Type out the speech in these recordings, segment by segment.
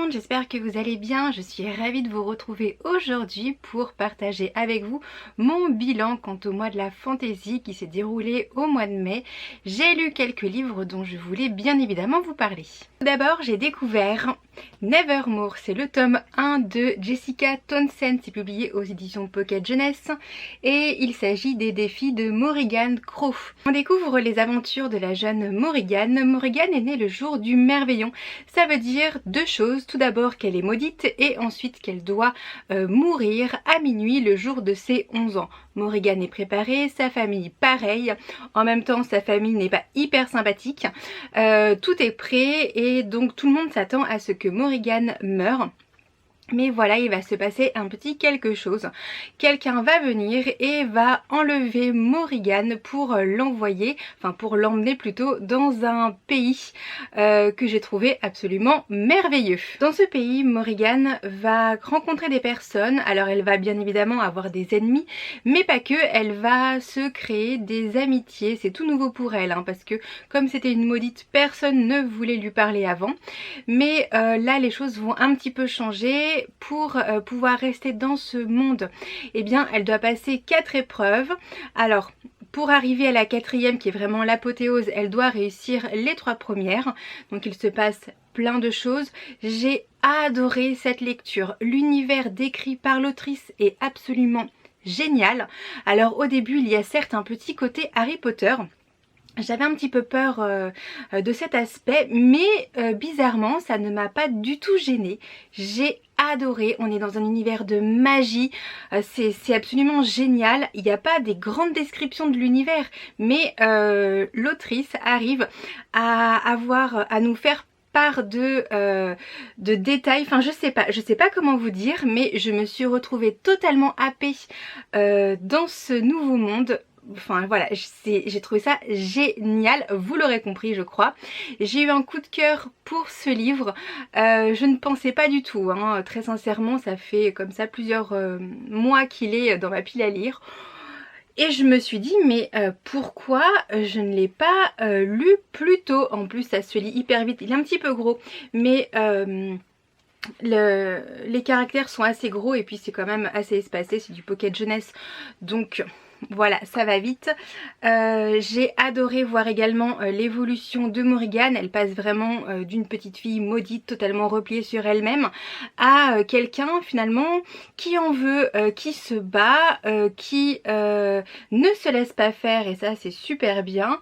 monde, j'espère que vous allez bien. Je suis ravie de vous retrouver aujourd'hui pour partager avec vous mon bilan quant au mois de la fantaisie qui s'est déroulé au mois de mai. J'ai lu quelques livres dont je voulais bien évidemment vous parler. Tout d'abord, j'ai découvert Nevermore, c'est le tome 1 de Jessica Townsend, c'est publié aux éditions Pocket Jeunesse et il s'agit des défis de Morrigan Crow. On découvre les aventures de la jeune Morrigan. Morrigan est née le jour du merveillon. Ça veut dire deux choses, tout d'abord qu'elle est maudite et ensuite qu'elle doit mourir à minuit le jour de ses 11 ans. Morrigan est préparée, sa famille pareil, en même temps sa famille n'est pas hyper sympathique, tout est prêt et donc tout le monde s'attend à ce que Morrigan meure. Mais voilà, il va se passer un petit quelque chose. Quelqu'un va venir et va enlever Morrigan pour l'envoyer, enfin pour l'emmener plutôt dans un pays que j'ai trouvé absolument merveilleux. Dans ce pays, Morrigan va rencontrer des personnes. Alors elle va bien évidemment avoir des ennemis, mais pas que, elle va se créer des amitiés. C'est tout nouveau pour elle, hein, parce que comme c'était une maudite, personne ne voulait lui parler avant. Mais là, les choses vont un petit peu changer. Pour pouvoir rester dans ce monde, eh bien elle doit passer 4 épreuves. Alors pour arriver à la 4e qui est vraiment l'apothéose, elle doit réussir les 3 premières. Donc il se passe plein de choses. J'ai adoré cette lecture. L'univers décrit par l'autrice est absolument génial. Alors au début il y a certes un petit côté Harry Potter. J'avais un petit peu peur de cet aspect, mais bizarrement ça ne m'a pas du tout gênée. J'ai adoré, on est dans un univers de magie, c'est absolument génial. Il n'y a pas des grandes descriptions de l'univers, mais l'autrice arrive à nous faire part de détails, enfin je sais pas comment vous dire, mais je me suis retrouvée totalement happée dans ce nouveau monde. Enfin voilà, j'ai trouvé ça génial, vous l'aurez compris je crois. J'ai eu un coup de cœur pour ce livre, je ne pensais pas du tout, hein, très sincèrement ça fait comme ça plusieurs mois qu'il est dans ma pile à lire. Et je me suis dit mais pourquoi je ne l'ai pas lu plus tôt. En plus ça se lit hyper vite, il est un petit peu gros mais les caractères sont assez gros et puis c'est quand même assez espacé, c'est du pocket jeunesse donc voilà, ça va vite. J'ai adoré voir également l'évolution de Morrigan. Elle passe vraiment d'une petite fille maudite, totalement repliée sur elle-même, à quelqu'un finalement qui en veut, qui se bat, qui ne se laisse pas faire et ça c'est super bien.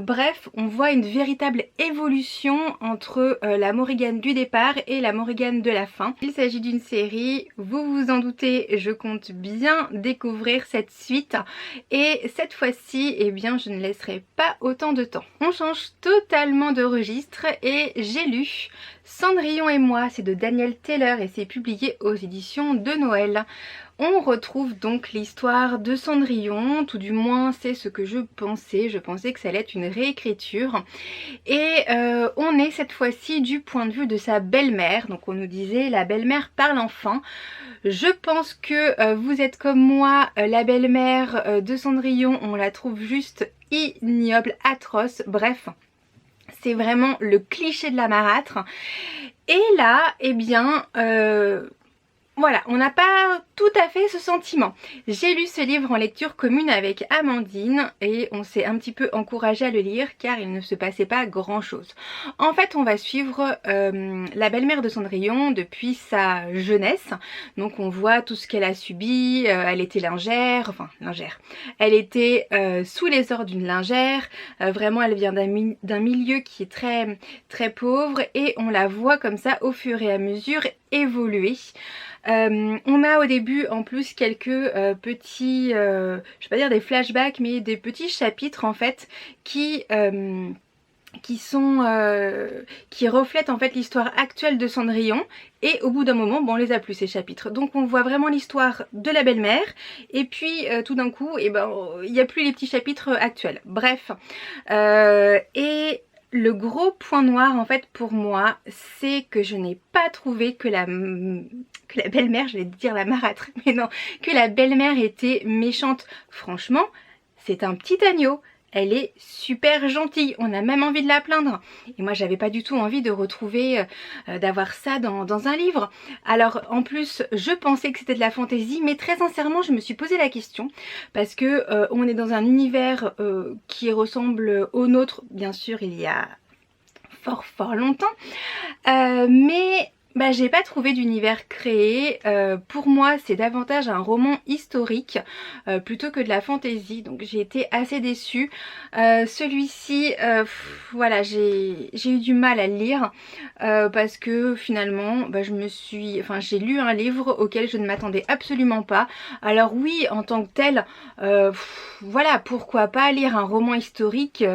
Bref, on voit une véritable évolution entre la Morrigan du départ et la Morrigan de la fin. Il s'agit d'une série, vous vous en doutez, je compte bien découvrir cette suite et cette fois-ci, eh bien je ne laisserai pas autant de temps. On change totalement de registre et j'ai lu Cendrillon et moi, c'est de Danielle Taylor et c'est publié aux éditions de Noël. On retrouve donc l'histoire de Cendrillon, tout du moins c'est ce que je pensais que ça allait être une réécriture. Et on est cette fois-ci du point de vue de sa belle-mère, donc on nous disait la belle-mère parle enfin. Je pense que vous êtes comme moi, la belle-mère de Cendrillon, on la trouve juste ignoble, atroce, bref. C'est vraiment le cliché de la marâtre. Et là, eh bien, voilà, on n'a pas tout à fait ce sentiment. J'ai lu ce livre en lecture commune avec Amandine et on s'est un petit peu encouragé à le lire car il ne se passait pas grand chose. En fait, on va suivre la belle-mère de Cendrillon depuis sa jeunesse. Donc on voit tout ce qu'elle a subi, elle était lingère, elle était sous les ordres d'une lingère. Vraiment, elle vient d'un milieu qui est très, très pauvre et on la voit comme ça au fur et à mesure évoluer. On a au début en plus quelques petits, je vais pas dire des flashbacks, mais des petits chapitres en fait qui reflètent en fait l'histoire actuelle de Cendrillon et au bout d'un moment bon, on les a plus ces chapitres, donc on voit vraiment l'histoire de la belle-mère et puis tout d'un coup il n'y a plus les petits chapitres actuels, bref. Et le gros point noir en fait pour moi, c'est que je n'ai pas trouvé que la belle-mère, je vais dire la marâtre, mais non, que la belle-mère était méchante. Franchement, c'est un petit agneau. elle est super gentille, on a même envie de la plaindre. Et moi j'avais pas du tout envie de retrouver, d'avoir ça dans un livre. Alors en plus je pensais que c'était de la fantaisie, mais très sincèrement je me suis posé la question, parce que on est dans un univers qui ressemble au nôtre, bien sûr il y a fort longtemps, mais bah, j'ai pas trouvé d'univers créé. Pour moi c'est davantage un roman historique plutôt que de la fantaisie, donc j'ai été assez déçue. Celui-ci voilà, j'ai eu du mal à le lire parce que finalement bah, j'ai lu un livre auquel je ne m'attendais absolument pas. Alors oui, en tant que tel, voilà, pourquoi pas lire un roman historique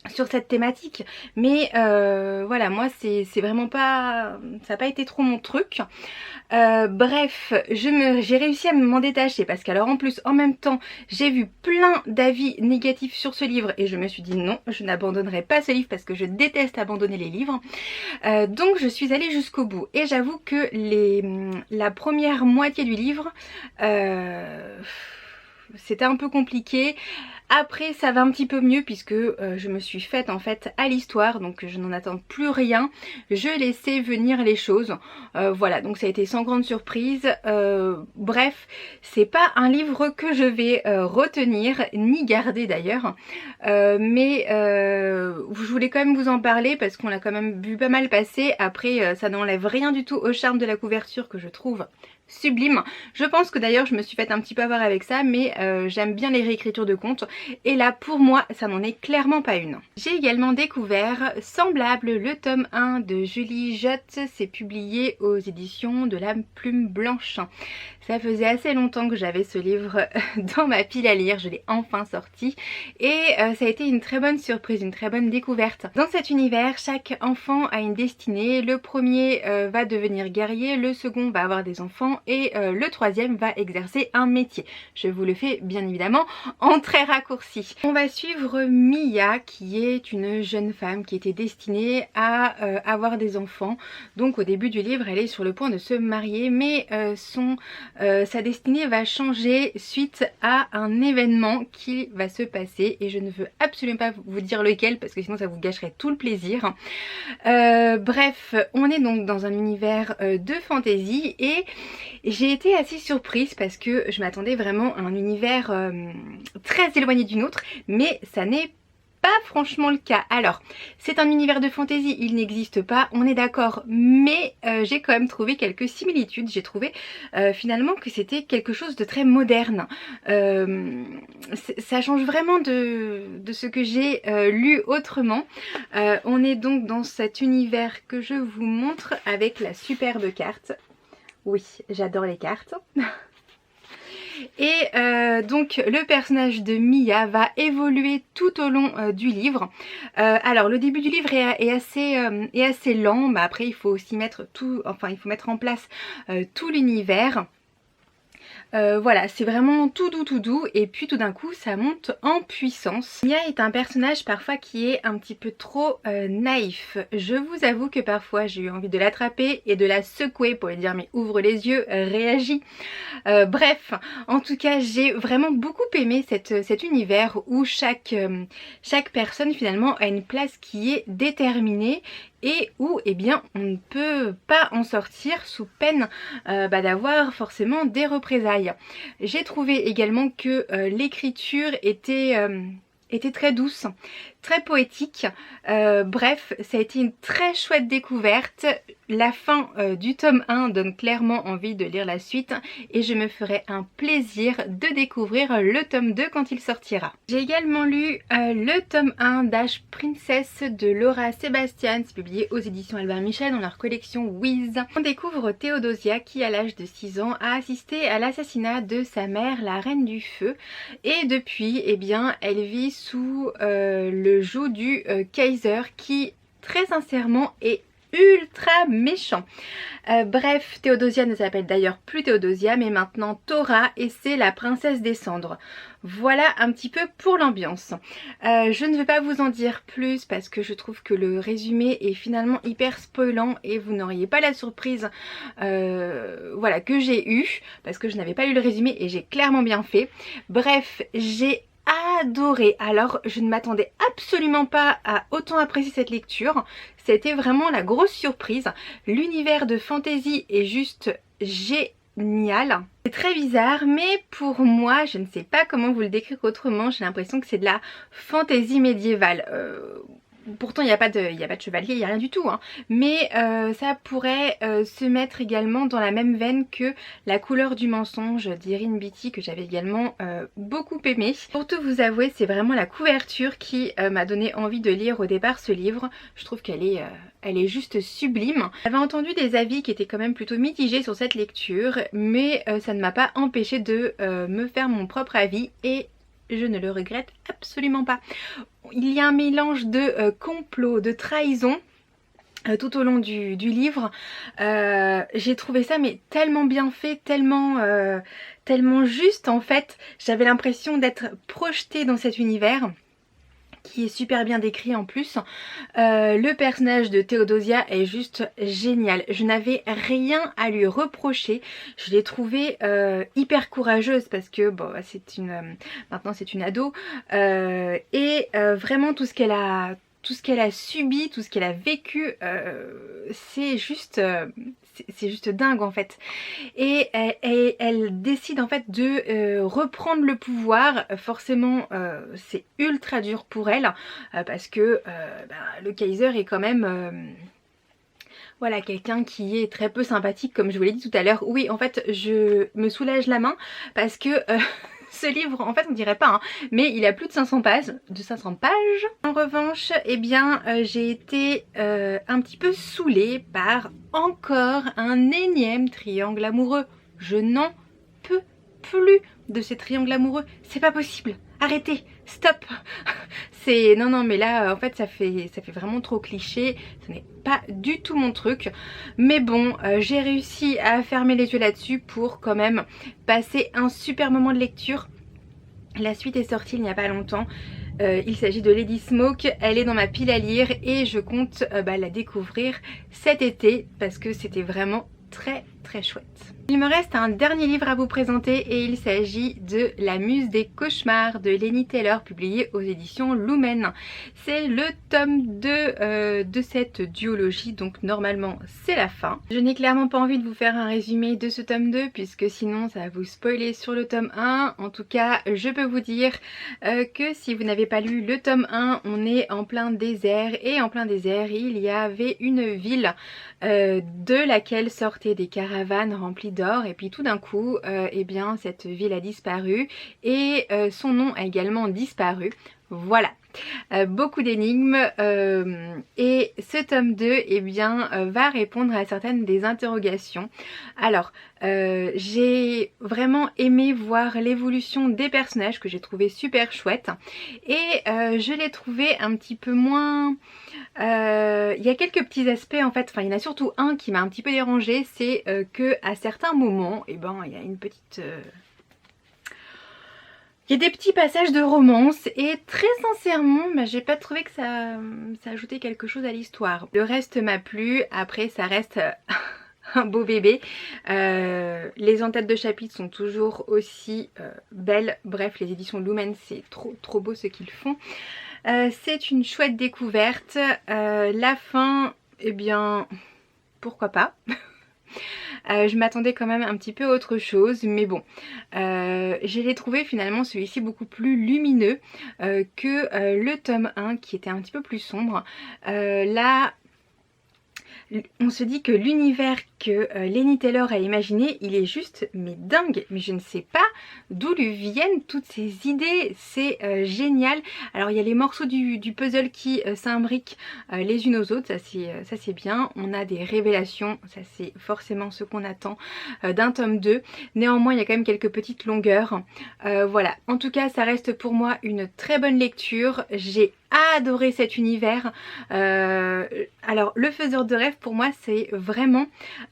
sur cette thématique, mais voilà, moi c'est vraiment pas, ça n'a pas été trop mon truc. Bref, j'ai réussi à m'en détacher parce qu'alors en plus en même temps j'ai vu plein d'avis négatifs sur ce livre et je me suis dit non, je n'abandonnerai pas ce livre parce que je déteste abandonner les livres. Donc je suis allée jusqu'au bout et j'avoue que la première moitié du livre c'était un peu compliqué. Après ça va un petit peu mieux puisque je me suis faite en fait à l'histoire, donc je n'en attends plus rien, je laissais venir les choses, voilà, donc ça a été sans grande surprise. Bref, c'est pas un livre que je vais retenir ni garder d'ailleurs, mais je voulais quand même vous en parler parce qu'on l'a quand même vu pas mal passer. Après ça n'enlève rien du tout au charme de la couverture que je trouve sublime. Je pense que d'ailleurs je me suis faite un petit peu avoir avec ça, mais j'aime bien les réécritures de contes et là pour moi ça n'en est clairement pas une. J'ai également découvert Semblable, le tome 1 de Julie Jotte, c'est publié aux éditions de la Plume Blanche. Ça faisait assez longtemps que j'avais ce livre dans ma pile à lire, je l'ai enfin sorti et ça a été une très bonne surprise, une très bonne découverte. Dans cet univers, chaque enfant a une destinée. Le premier va devenir guerrier, le second va avoir des enfants et le troisième va exercer un métier. Je vous le fais bien évidemment en très raccourci. On va suivre Mia qui est une jeune femme qui était destinée à avoir des enfants. Donc au début du livre elle est sur le point de se marier, mais sa destinée va changer suite à un événement qui va se passer et je ne veux absolument pas vous dire lequel parce que sinon ça vous gâcherait tout le plaisir. Bref, on est donc dans un univers de fantasy et j'ai été assez surprise parce que je m'attendais vraiment à un univers très éloigné du nôtre, mais ça n'est pas franchement le cas. Alors c'est un univers de fantasy, il n'existe pas, on est d'accord, mais j'ai quand même trouvé quelques similitudes. J'ai trouvé finalement que c'était quelque chose de très moderne. Ça change vraiment de ce que j'ai lu autrement. On est donc dans cet univers que je vous montre avec la superbe carte. Oui, j'adore les cartes. Et donc le personnage de Mia va évoluer tout au long du livre. Alors le début du livre est assez lent, mais après il faut aussi mettre il faut mettre en place tout l'univers. Voilà, c'est vraiment tout doux et puis tout d'un coup ça monte en puissance. Mia est un personnage parfois qui est un petit peu trop naïf. Je vous avoue que parfois j'ai eu envie de l'attraper et de la secouer pour lui dire mais ouvre les yeux, réagis. Bref, en tout cas j'ai vraiment beaucoup aimé cet univers où chaque personne finalement a une place qui est déterminée et où eh bien on ne peut pas en sortir sous peine d'avoir forcément des représailles. J'ai trouvé également que l'écriture était très douce, très poétique. Bref, ça a été une très chouette découverte. La fin du tome 1 donne clairement envie de lire la suite et je me ferai un plaisir de découvrir le tome 2 quand il sortira. J'ai également lu le tome 1 d'Ash Princess de Laura Sébastien, c'est publié aux éditions Albert Michel dans leur collection Wiz. On découvre Théodosia qui à l'âge de 6 ans a assisté à l'assassinat de sa mère, la Reine du Feu, et depuis eh bien elle vit sous le joug du Kaiser qui très sincèrement est ultra méchant. Bref, Théodosia ne s'appelle d'ailleurs plus Théodosia mais maintenant Thora et c'est la princesse des cendres. Voilà un petit peu pour l'ambiance. Je ne veux pas vous en dire plus parce que je trouve que le résumé est finalement hyper spoilant et vous n'auriez pas la surprise voilà, que j'ai eue parce que je n'avais pas lu le résumé et j'ai clairement bien fait. Bref, j'ai adoré. Alors je ne m'attendais absolument pas à autant apprécier cette lecture. C'était vraiment la grosse surprise. L'univers de fantasy est juste génial. C'est très bizarre, mais pour moi, je ne sais pas comment vous le décrire autrement, j'ai l'impression que c'est de la fantasy médiévale. Pourtant il n'y a pas de chevalier, il n'y a rien du tout, hein. Mais ça pourrait se mettre également dans la même veine que La couleur du mensonge d'Irene Beatty, que j'avais également beaucoup aimé. Pour tout vous avouer, c'est vraiment la couverture qui m'a donné envie de lire au départ ce livre. Je trouve qu'elle est juste sublime. J'avais entendu des avis qui étaient quand même plutôt mitigés sur cette lecture, mais ça ne m'a pas empêché de me faire mon propre avis et je ne le regrette absolument pas. Il y a un mélange de complot, de trahison tout au long du livre. J'ai trouvé ça mais tellement bien fait, tellement juste en fait. J'avais l'impression d'être projetée dans cet univers qui est super bien décrit en plus. Le personnage de Théodosia est juste génial. Je n'avais rien à lui reprocher. Je l'ai trouvée hyper courageuse parce que bon, maintenant c'est une ado et vraiment tout ce qu'elle a subi, tout ce qu'elle a vécu, c'est juste dingue en fait. Et elle décide en fait de reprendre le pouvoir. Forcément c'est ultra dur pour elle parce que le Kaiser est quand même voilà, quelqu'un qui est très peu sympathique, comme je vous l'ai dit tout à l'heure. Oui, en fait je me soulage la main parce que ce livre, en fait on dirait pas, hein, mais il a plus de 500 pages. En revanche, eh bien j'ai été un petit peu saoulée par encore un énième triangle amoureux. Je n'en peux plus de ces triangles amoureux. C'est pas possible. Arrêtez, stop. Non mais là en fait ça fait vraiment trop cliché. Ce n'est pas du tout mon truc. Mais bon, j'ai réussi à fermer les yeux là-dessus pour quand même passer un super moment de lecture. La suite est sortie il n'y a pas longtemps. Il s'agit de Lady Smoke. Elle est dans ma pile à lire et je compte la découvrir cet été parce que c'était vraiment très chouette. Il me reste un dernier livre à vous présenter et il s'agit de La Muse des cauchemars de Laini Taylor, publié aux éditions Lumen. C'est le tome 2 de cette duologie, donc normalement c'est la fin. Je n'ai clairement pas envie de vous faire un résumé de ce tome 2 puisque sinon ça va vous spoiler sur le tome 1. En tout cas, je peux vous dire que si vous n'avez pas lu le tome 1, on est en plein désert et en plein désert il y avait une ville de laquelle sortaient des caravanes remplies d'or et puis tout d'un coup eh bien cette ville a disparu et son nom a également disparu. Voilà, beaucoup d'énigmes et ce tome 2 eh bien, va répondre à certaines des interrogations. Alors j'ai vraiment aimé voir l'évolution des personnages que j'ai trouvé super chouette et je l'ai trouvé un petit peu moins... il y a quelques petits aspects en fait, enfin il y en a surtout un qui m'a un petit peu dérangé, c'est que à certains moments eh ben, il y a une petite... Il y a des petits passages de romance et très sincèrement j'ai pas trouvé que ça ajoutait quelque chose à l'histoire. Le reste m'a plu, après ça reste un beau bébé. Les entêtes de chapitres sont toujours aussi belles. Bref, les éditions Lumen, c'est trop beau ce qu'ils font. C'est une chouette découverte. La fin, eh bien, pourquoi pas. Je m'attendais quand même un petit peu à autre chose, mais bon, je l'ai trouvé finalement celui-ci beaucoup plus lumineux que le tome 1 qui était un petit peu plus sombre. Là, on se dit que l'univers que Laini Taylor a imaginé, il est juste mais dingue, mais je ne sais pas d'où lui viennent toutes ces idées, c'est génial. Alors il y a les morceaux du puzzle qui s'imbriquent les unes aux autres, ça c'est bien, on a des révélations, ça c'est forcément ce qu'on attend d'un tome 2, néanmoins il y a quand même quelques petites longueurs, voilà, en tout cas ça reste pour moi une très bonne lecture, j'ai adoré cet univers. Alors Le Faiseur de rêves pour moi c'est vraiment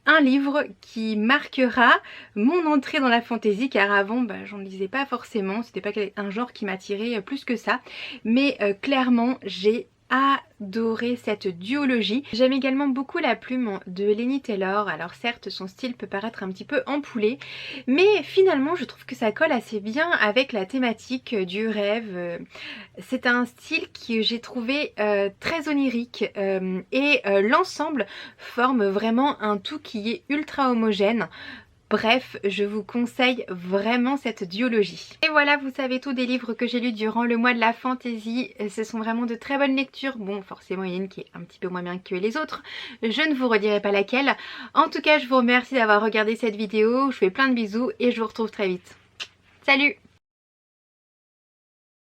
un livre qui marquera mon entrée dans la fantasy, car avant j'en lisais pas forcément, c'était pas un genre qui m'attirait plus que ça, mais clairement j'ai adoré cette duologie. J'aime également beaucoup la plume de Lenny Taylor. Alors certes, son style peut paraître un petit peu ampoulé, mais finalement je trouve que ça colle assez bien avec la thématique du rêve. C'est un style que j'ai trouvé très onirique et l'ensemble forme vraiment un tout qui est ultra homogène. Bref, je vous conseille vraiment cette duologie. Et voilà, vous savez tout des livres que j'ai lus durant le mois de la fantaisie. Ce sont vraiment de très bonnes lectures. Bon, forcément, il y en a une qui est un petit peu moins bien que les autres. Je ne vous redirai pas laquelle. En tout cas, je vous remercie d'avoir regardé cette vidéo. Je vous fais plein de bisous et je vous retrouve très vite. Salut!